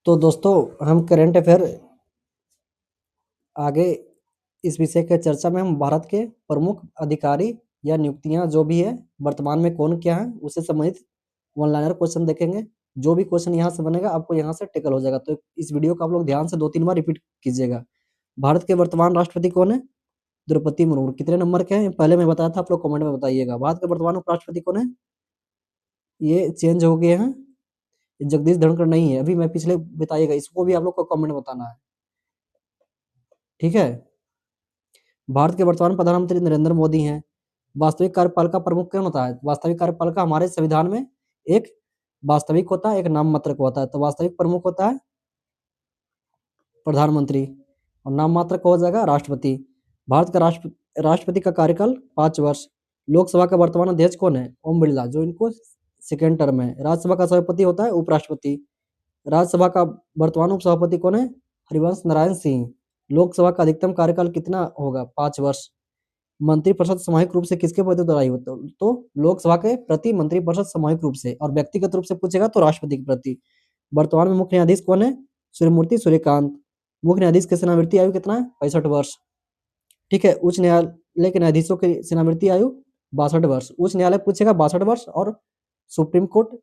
तो दोस्तों हम करंट अफेयर आगे इस विषय के चर्चा में हम भारत के प्रमुख अधिकारी या नियुक्तियां जो भी है वर्तमान में कौन क्या है उससे संबंधित वन लाइनर क्वेश्चन देखेंगे। जो भी क्वेश्चन यहाँ से बनेगा आपको यहाँ से टिकल हो जाएगा, तो इस वीडियो को आप लोग ध्यान से 2-3 बार रिपीट कीजिएगा। भारत के वर्तमान राष्ट्रपति कौन है? द्रौपदी मुर्मू। कितने नंबर के हैं पहले मैं बताया था, आप लोग कमेंट में बताइएगा। भारत के वर्तमान उपराष्ट्रपति कौन है? ये चेंज हो गए हैं, जगदीश धनखड़ नहीं है अभी, मैं पिछले बताइएगा, इसको भी आप लोग को कमेंट में बताना है, ठीक है। भारत के वर्तमान प्रधानमंत्री नरेंद्र मोदी हैं। वास्तविक कार्यपालिका प्रमुख कौन होता है? वास्तविक कार्यपालिका हमारे संविधान में एक वास्तविक होता है, एक नाम मात्रक होता है। तो वास्तविक प्रमुख होता है प्रधानमंत्री और नाम मात्रक हो जाएगा राष्ट्रपति। भारत का राष्ट्रपति का कार्यकाल 5 वर्ष। लोकसभा का वर्तमान अध्यक्ष कौन है? ओम बिरला, जो इनको सेकेंड टर्म है। राज्यसभा का सभापति होता है उपराष्ट्रपति। राज्यसभा का वर्तमान उपसभापति कौन है? हरिवंश नारायण सिंह। लोकसभा का अधिकतम कार्यकाल कितना होगा? 5 वर्ष। मंत्रिपरिषद सामूहिक रूप से किसके प्रति उत्तरदायी होता है? तो लोकसभा के प्रति मंत्रिपरिषद सामूहिक रूप से, और व्यक्तिगत रूप से पूछेगा तो राष्ट्रपति के प्रति। वर्तमान में मुख्य न्यायाधीश कौन है? सूर्यमूर्ति सूर्यकांत। मुख्य न्यायाधीश की सेवानिवृत्ति आयु कितना है? 65 वर्ष, ठीक है। उच्च न्यायालय के न्यायाधीशों की सेवानिवृत्ति आयु 62 वर्ष। उच्च न्यायालय पूछेगा 62 वर्ष, और सुप्रीम कोर्ट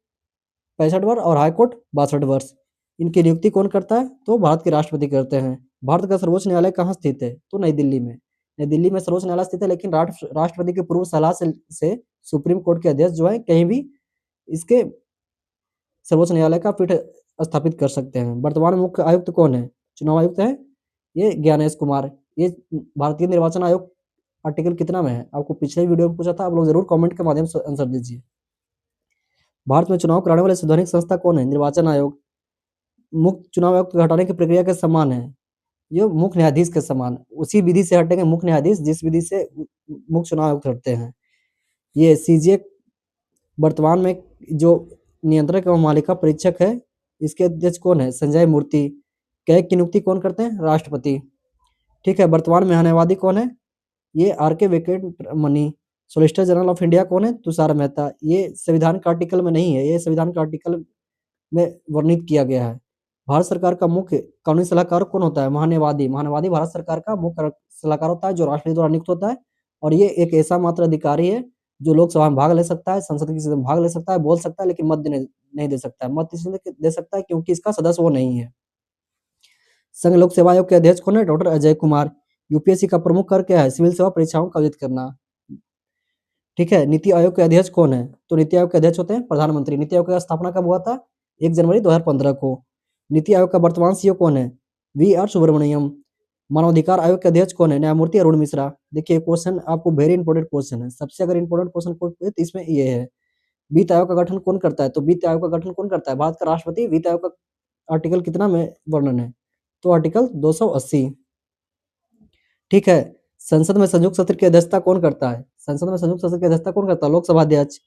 65 वर्ष, और हाई कोर्ट 62 वर्ष। इनकी नियुक्ति कौन करता है? तो भारत के राष्ट्रपति करते हैं। भारत का सर्वोच्च न्यायालय कहाँ स्थित है? तो नई दिल्ली में। नई दिल्ली में सर्वोच्च न्यायालय स्थित है, लेकिन राष्ट्रपति की पूर्व सलाह से सुप्रीम कोर्ट के अध्यक्ष जो है कहीं भी इसके सर्वोच्च न्यायालय का पीठ स्थापित कर सकते हैं। वर्तमान मुख्य आयुक्त कौन है? चुनाव आयुक्त है ये ज्ञानेश कुमार। ये भारतीय निर्वाचन आयोग आर्टिकल कितना में है? आपको पिछले वीडियो में पूछा था, आप लोग जरूर कमेंट के माध्यम से आंसर दीजिए। भारत में चुनाव कराने वाले संवैधानिक संस्था कौन है? निर्वाचन आयोग। मुख्य चुनाव आयुक्त को हटाने की प्रक्रिया के समान है, ये मुख्य न्यायाधीश के समान। उसी विधि से हटेंगे मुख्य न्यायाधीश जिस विधि से मुख्य चुनाव आयुक्त हटते हैं। ये सीजे वर्तमान में जो नियंत्रक एवं मालिका परीक्षक है, इसके अध्यक्ष कौन है? संजय मूर्ति। कैग की नियुक्ति कौन करते हैं? राष्ट्रपति, ठीक है। वर्तमान में न्यायवादी कौन है? ये R K Venkat Mani. Solicitor general of India कौन है? तुषार मेहता। ये संविधान के आर्टिकल में नहीं है, ये संविधान के आर्टिकल में वर्णित किया गया है। भारत सरकार का मुख्य कानूनी सलाहकार कौन होता है? महान्यायवादी। महान्यायवादी भारत सरकार का मुख्य सलाहकार होता है, जो राष्ट्रपति द्वारा नियुक्त होता है, और ये एक ऐसा मात्र अधिकारी है जो लोकसभा में भाग ले सकता है, संसद की में भाग ले सकता है, बोल सकता है, लेकिन मत नहीं दे सकता है। मत इसलिए दे सकता है क्योंकि इसका सदस्य वो नहीं है। संघ लोक सेवा आयोग के अध्यक्ष कौन है? डॉक्टर अजय कुमार। यूपीएससी का प्रमुख कार्य क्या है? सिविल सेवा परीक्षाओं का आयोजित करना, ठीक है। नीति आयोग के अध्यक्ष कौन है? तो नीति आयोग के अध्यक्ष होते हैं प्रधानमंत्री। नीति आयोग की स्थापना कब हुआ था? 1 जनवरी 2015 को। नीति आयोग का वर्तमान सीईओ कौन है? V R Subrahmanyam. मानवाधिकार आयोग के अध्यक्ष कौन है? न्यायमूर्ति अरुण मिश्रा। देखिए क्वेश्चन आपको वेरी इंपॉर्टेंट क्वेश्चन है, सबसे अगर इंपॉर्टेंट क्वेश्चन कोई पूछे तो इसमें ये है। वित्त आयोग का गठन कौन करता है? तो वित्त आयोग का गठन कौन करता है? भारत का राष्ट्रपति। वित्त आयोग का आर्टिकल कितना में वर्णन है? तो आर्टिकल 280, ठीक है। संसद में संयुक्त सत्र की अध्यक्षता कौन करता है? संसद में संयुक्त सत्र की अध्यक्षता कौन करता है? लोकसभा अध्यक्ष।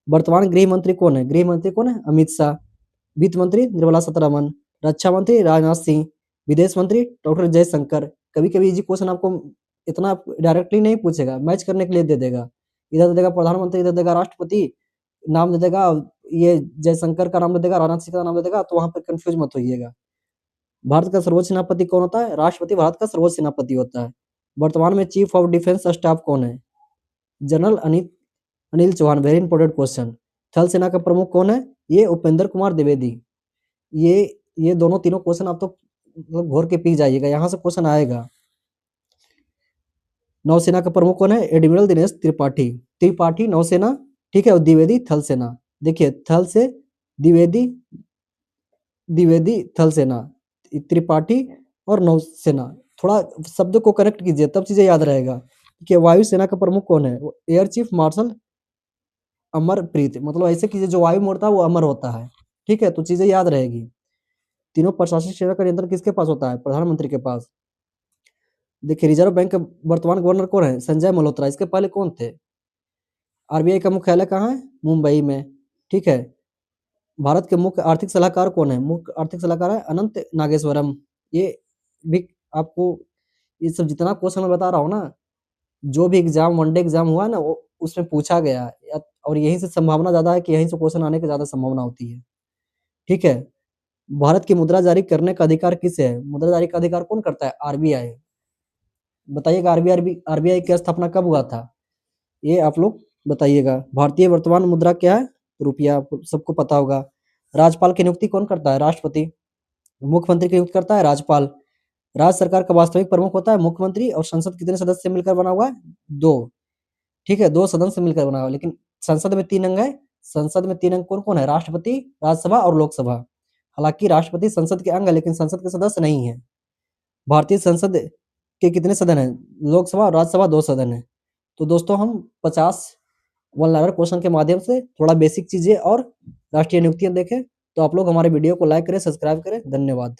वर्तमान गृह मंत्री कौन है? गृह मंत्री कौन है? अमित शाह। वित्त मंत्री निर्मला सीतारमण। रक्षा मंत्री राजनाथ सिंह। विदेश मंत्री डॉक्टर जयशंकर। कभी कभी इजी क्वेश्चन आपको इतना डायरेक्टली नहीं पूछेगा, मैच करने के लिए दे देगा। इधर दे देगा प्रधानमंत्री, इधर देगा राष्ट्रपति, नाम दे देगा, ये जयशंकर का नाम दे देगा, राजनाथ सिंह का नाम दे देगा, तो वहां पर कंफ्यूज मत होइएगा। भारत का सर्वोच्च सेनापति कौन होता है? राष्ट्रपति भारत का सर्वोच्च सेनापति होता है। वर्तमान में चीफ ऑफ डिफेंस स्टाफ कौन है? General Anil Chauhan. Very important question. थल सेना का प्रमुख कौन है? ये उपेंद्र कुमार द्विवेदी। ये दोनों तीनों क्वेश्चन आप तो मतलब घोर के पी जाइएगा, यहाँ से क्वेश्चन आएगा। नौसेना का प्रमुख कौन है? एडमिरल दिनेश त्रिपाठी। त्रिपाठी नौसेना, ठीक है, और द्विवेदी थल सेना। देखिए थल से द्विवेदी, द्विवेदी थल सेना, त्रिपाठी और नौसेना। थोड़ा शब्द को करेक्ट कीजिए तब चीजें याद रहेगा। कि वायुसेना का प्रमुख कौन है? Air chief marshal Amarpreet. मतलब ऐसे कीजिए जो वायु मोड़ता है वो अमर होता है, ठीक है, तो चीजें याद रहेगी। तीनों प्रशासनिक सेवा का नियंत्रण किसके पास होता है? प्रधानमंत्री के पास। देखिए रिजर्व बैंक के वर्तमान गवर्नर कौन है? संजय मल्होत्रा। इसके पहले कौन थे? आरबीआई का मुख्यालय कहाँ है? मुंबई में, ठीक है। भारत के मुख्य आर्थिक सलाहकार कौन है? मुख्य आर्थिक सलाहकार है अनंत नागेश्वरम। ये भी आपको, ये सब जितना क्वेश्चन मैं बता रहा हूँ ना, जो भी एग्जाम वनडे एग्जाम हुआ है ना, वो उसमें पूछा गया है, और यहीं से संभावना ज्यादा है कि यहीं से क्वेश्चन आने की ज्यादा संभावना होती है, ठीक है। भारत की मुद्रा जारी करने का अधिकार किसे है? मुद्रा जारी का अधिकार कौन करता है? आरबीआई। बताइएगा आरबीआई की स्थापना कब हुआ था? ये आप लोग बताइएगा। भारतीय वर्तमान मुद्रा क्या है? रुपया, आपको सबको पता होगा। राज्यपाल की नियुक्ति कौन करता है? राष्ट्रपति। मुख्यमंत्री की नियुक्ति करता है राज्यपाल। राज्य सरकार का वास्तविक प्रमुख होता है मुख्यमंत्री और संसद कितने सदस्य से मिलकर बना हुआ है? 2। ठीक है, 2 सदन से मिलकर बना हुआ है, लेकिन संसद में 3 अंग है। संसद में 3 अंग कौन-कौन है? राष्ट्रपति, राज्यसभा और लोकसभा। हालाँकि राष्ट्रपति संसद के अंग है, लेकिन संसद के सदस्य नहीं है। भारतीय संसद के कितने सदन हैं? लोकसभा और राज्यसभा 2 सदन हैं। तो दोस्तों हम 50 वन लाइनर क्वेश्चन के माध्यम से थोड़ा बेसिक चीज़ें और राष्ट्रीय नियुक्तियाँ देखें। तो आप लोग हमारे वीडियो को लाइक करें, सब्सक्राइब करें। धन्यवाद।